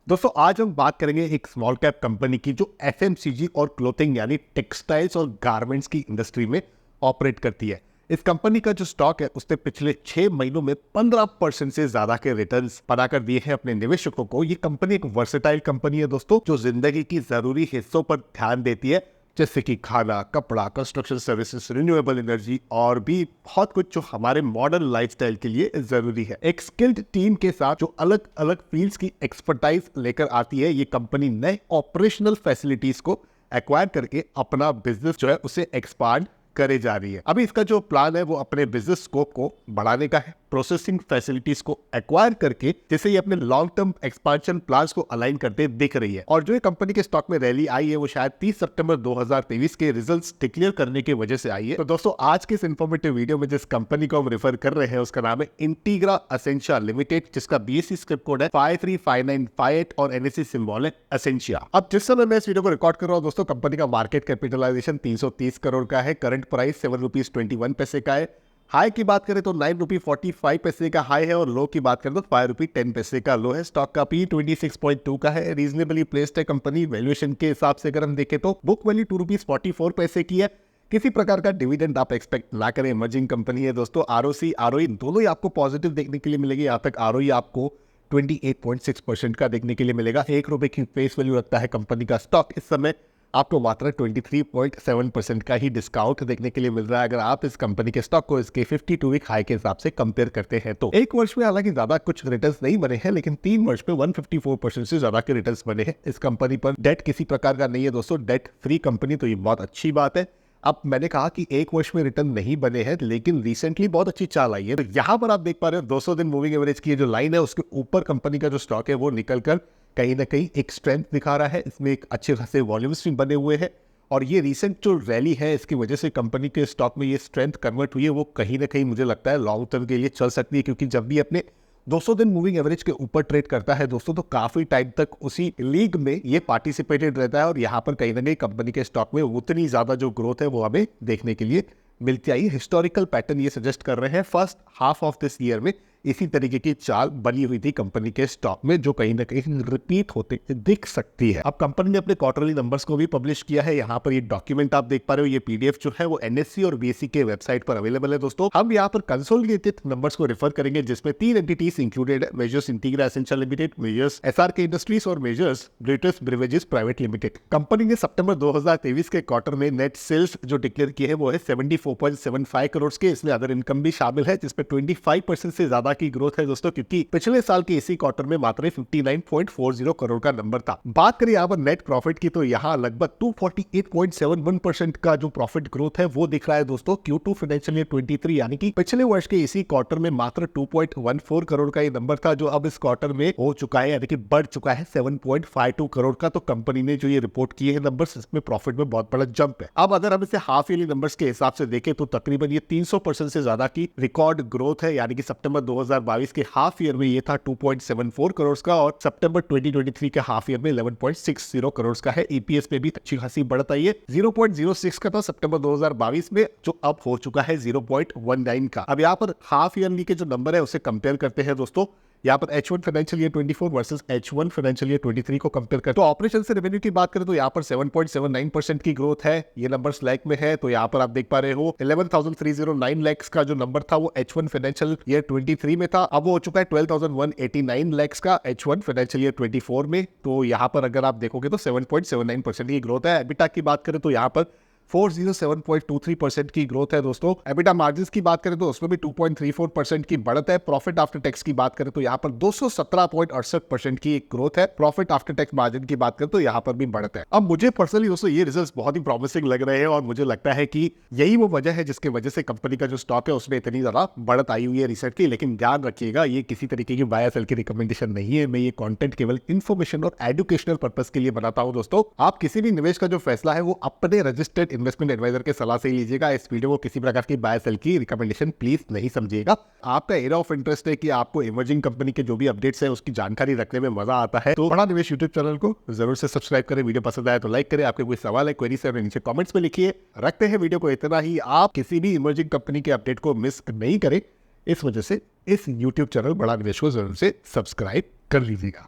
दोस्तों आज हम बात करेंगे एक स्मॉल कैप कंपनी की जो एफएमसीजी और क्लोथिंग यानी टेक्सटाइल्स और गारमेंट्स की इंडस्ट्री में ऑपरेट करती है। इस कंपनी का जो स्टॉक है उसने पिछले 6 महीनों में 15% से ज्यादा के रिटर्न्स बनाकर दिए हैं अपने निवेशकों को। ये कंपनी एक वर्सेटाइल कंपनी है दोस्तों, जो जिंदगी की जरूरी हिस्सों पर ध्यान देती है, जैसे कि खाना, कपड़ा, कंस्ट्रक्शन सर्विसेज, रिन्यूएबल एनर्जी और भी बहुत कुछ जो हमारे मॉडर्न लाइफस्टाइल के लिए जरूरी है। एक स्किल्ड टीम के साथ जो अलग अलग फील्ड्स की एक्सपर्टाइज लेकर आती है, ये कंपनी नए ऑपरेशनल फैसिलिटीज को एक्वायर करके अपना बिजनेस जो है उसे एक्सपांड करे जा रही है। अभी इसका जो प्लान है वो अपने बिजनेस स्कोप को बढ़ाने का है, प्रोसेसिंग फैसिलिटीज को एक्वायर करके, जिससे ये अपने लॉन्ग टर्म एक्सपांशन प्लान्स को अलाइन करते दिख रही है। और जो ये कंपनी के स्टॉक में रैली आई है वो शायद 30 सितंबर 2023 के रिजल्ट्स डिक्लेयर करने की वजह से आई है। तो दोस्तों आज के इस इंफॉर्मेटिव वीडियो में जिस कंपनी को हम रेफर कर रहे हैं उसका नाम है इंटीग्रा एसेंशिया लिमिटेड, जिसका BSE स्क्रिप्ट कोड है 535958 और NSE सिंबल है एसेंशिया। अब जिस समय मैं इस वीडियो को रिकॉर्ड कर रहा हूँ दोस्तों, कंपनी का मार्केट कैपिटलाइजेशन 330 करोड़ का है, करंट प्राइस 7 रुपीज 21 पैसे का है। हाई की बात करें तो 9 रुपी 45 पैसे का हाई है और लो की बात करें तो 5 रुपी 10 पैसे का लो है। स्टॉक का P 26.2 का है, रीजनेबली प्लेस्ड है कंपनी। वैल्यूएशन के हिसाब से अगर हम देखें तो बुक वैल्यू 2 रुपीज 44 पैसे की है। किसी प्रकार का डिविडेंड आप एक्सपेक्ट ना करें, इमर्जिंग कंपनी है दोस्तों। ROC ROE दोनों ही आपको पॉजिटिव देखने के लिए मिलेगी। यहाँ तक ROE आपको 28.6% का देखने के लिए मिलेगा। 1 रुपए की फेस वैल्यू रखता है कंपनी का स्टॉक। इस समय आपको मात्र 23.7% का ही डिस्काउंट देखने के लिए मिल रहा है अगर आप इस कंपनी के स्टॉक को इसके 52 वीक हाई के हिसाब से कंपेयर करते हैं तो। एक वर्ष में हालांकि ज्यादा कुछ रिटर्न्स नहीं बने हैं, लेकिन 3 वर्ष में 154% से ज्यादा के रिटर्न्स बने हैं। इस कंपनी पर डेट किसी प्रकार का नहीं है दोस्तों, डेट फ्री कंपनी, तो ये बहुत अच्छी बात है। अब मैंने कहा कि एक वर्ष में रिटर्न नहीं बने हैं, लेकिन रिसेंटली बहुत अच्छी चाल आई है। तो यहाँ पर आप देख पा रहे हो 200 दिन मूविंग एवरेज की जो लाइन है उसके ऊपर कंपनी का जो स्टॉक है वो निकलकर कहीं ना कहीं एक स्ट्रेंथ दिखा रहा है। इसमें एक अच्छे खासे वॉल्यूम्स भी बने हुए हैं और ये रिसेंट जो रैली है इसकी वजह से कंपनी के स्टॉक में ये स्ट्रेंथ कन्वर्ट हुई है, वो कहीं ना कहीं मुझे लगता है लॉन्ग टर्म के लिए चल सकती है। क्योंकि जब भी अपने 200 दिन मूविंग एवरेज के ऊपर ट्रेड करता है दोस्तों, तो काफी टाइम तक उसी लीग में ये पार्टिसिपेटेड रहता है और यहाँ पर कहीं ना कहीं कंपनी के स्टॉक में उतनी ज्यादा जो ग्रोथ है वो हमें देखने के लिए मिलती आई। हिस्टोरिकल पैटर्न ये सजेस्ट कर रहे हैं first half of this year में इसी तरीके की चाल बनी हुई थी कंपनी के स्टॉक में, जो कहीं ना कहीं रिपीट होते दिख सकती है। अब कंपनी ने अपने क्वार्टरली नंबर्स को भी पब्लिश किया है। यहाँ पर ये डॉक्यूमेंट आप देख पा रहे हो, ये PDF जो है वो NSE और BSE के वेबसाइट पर अवेलेबल है दोस्तों। हम यहाँ पर कंसोलिडेटेड नंबर्स को रेफर करेंगे, जिसमें 3 एंटिटीज इंक्लूडेड है, Messrs Integra Essentia limited, Messrs SRK industries और Messrs British beverages private limited. Company ने सितंबर 2023 के क्वार्टर में नेट सेल्स जो डिक्लेयर किए हैं वो है 74.75 करोड़ के। इसमें अदर इनकम भी शामिल है, जिसपे 25% से ज्यादा की ग्रोथ है दोस्तों, क्योंकि पिछले साल के इसी क्वार्टर में मात्र 59.40 करोड़ का नंबर था। बात करें यहाँ पर नेट प्रॉफिट की तो यहाँ लगभग 248.71% का जो प्रॉफिट ग्रोथ है वो दिख रहा है दोस्तों Q2 फाइनेंशियल ईयर 23, यानी कि पिछले वर्ष के इसी क्वार्टर में मात्र 2.14 करोड़ का ये नंबर था, जो अब इस क्वार्टर में हो चुका है, यानी कि बढ़ चुका है 7.52 करोड़ का। तो कंपनी ने जो ये रिपोर्ट किए हैं नंबर्स, इसमें प्रॉफिट में बहुत बड़ा जंप है। अब अगर हम इसे हाफ ईयरली नंबर्स के हिसाब से देखें तो तकरीबन ये 300% से ज्यादा की रिकॉर्ड ग्रोथ है, यानी कि सितंबर 2022 के हाफ ईयर में ये था 2.74 करोड़ का और सितंबर 2023 के हाफ ईयर में 11.60 करोड़ का है। EPS में भी अच्छी खासी बढ़त आई है, 0.06 का था सितंबर 2022 में, जो अब हो चुका है 0.19 का। अब यहाँ पर हाफ ईयरली के जो नंबर है उसे कंपेयर करते हैं दोस्तों। यहाँ पर H1 financial year 24 versus H1 financial year 23 को कंपेयर करते हैं। तो ऑपरेशन से रेवेन्यू की बात करें तो यहाँ पर 7.79% की ग्रोथ है। ये नंबर स्लैक में है, तो यहाँ पर आप देख पा रहे हो 11,309 लाख का जो नंबर था वो H1 फाइनेंशियल ईयर 23 में था, अब वो हो चुका है 12,189 लाख का H1 फाइनेंशियल ईयर 24 में। तो यहाँ पर अगर आप देखोगे तो 7.79% की ग्रोथ है। एबिटा की बात करें तो यहाँ पर 407.23% की ग्रोथ है दोस्तों। एबिटा मार्जिन्स की बात करें तो उसमें भी 2.34% की बढ़त है। प्रॉफिट आफ्टर टैक्स की बात करें तो यहाँ पर 217.68% की एक ग्रोथ है। प्रॉफिट आफ्टर टैक्स मार्जिन की बात करें तो यहाँ पर भी बढ़त है। अब मुझे पर्सनली दोस्तों ये रिजल्ट्स बहुत ही प्रॉमिसिंग लग रहे हैं और मुझे लगता है कि यही वो वजह है जिसकी वजह से कंपनी का जो स्टॉक है उसमें इतनी ज्यादा बढ़त आई हुई है रिसेंटली। लेकिन ध्यान रखिएगा, ये किसी तरीके की बाय सेल की रिकमेंडेशन नहीं है। मैं ये कंटेंट केवल इन्फॉर्मेशन और एजुकेशनल पर्पस के लिए बनाता हूं दोस्तों। आप किसी भी निवेश का जो फैसला है वो अपने रजिस्टर्ड इन्वेस्टमेंट एडवाइजर के सलाह से ही लीजिएगा। इस वीडियो को किसी प्रकार की बाय सेल की रिकमेंडेशन प्लीज नहीं समझिएगा। आपका एरिया ऑफ इंटरेस्ट है कि आपको इमर्जिंग कंपनी के जो भी अपडेट्स है उसकी जानकारी रखने में मजा आता है, तो बड़ा निवेश यूट्यूब चैनल को जरूर से सब्सक्राइब करें। वीडियो पसंद आए तो लाइक करें। आपके कोई सवाल है, क्वेरी है, नीचे कमेंट्स में लिखिए। रखते हैं वीडियो को इतना ही। आप किसी भी इमर्जिंग कंपनी के अपडेट को मिस नहीं करें, इस वजह से इस यूट्यूब चैनल बड़ा निवेश को जरूर से सब्सक्राइब कर लीजिएगा।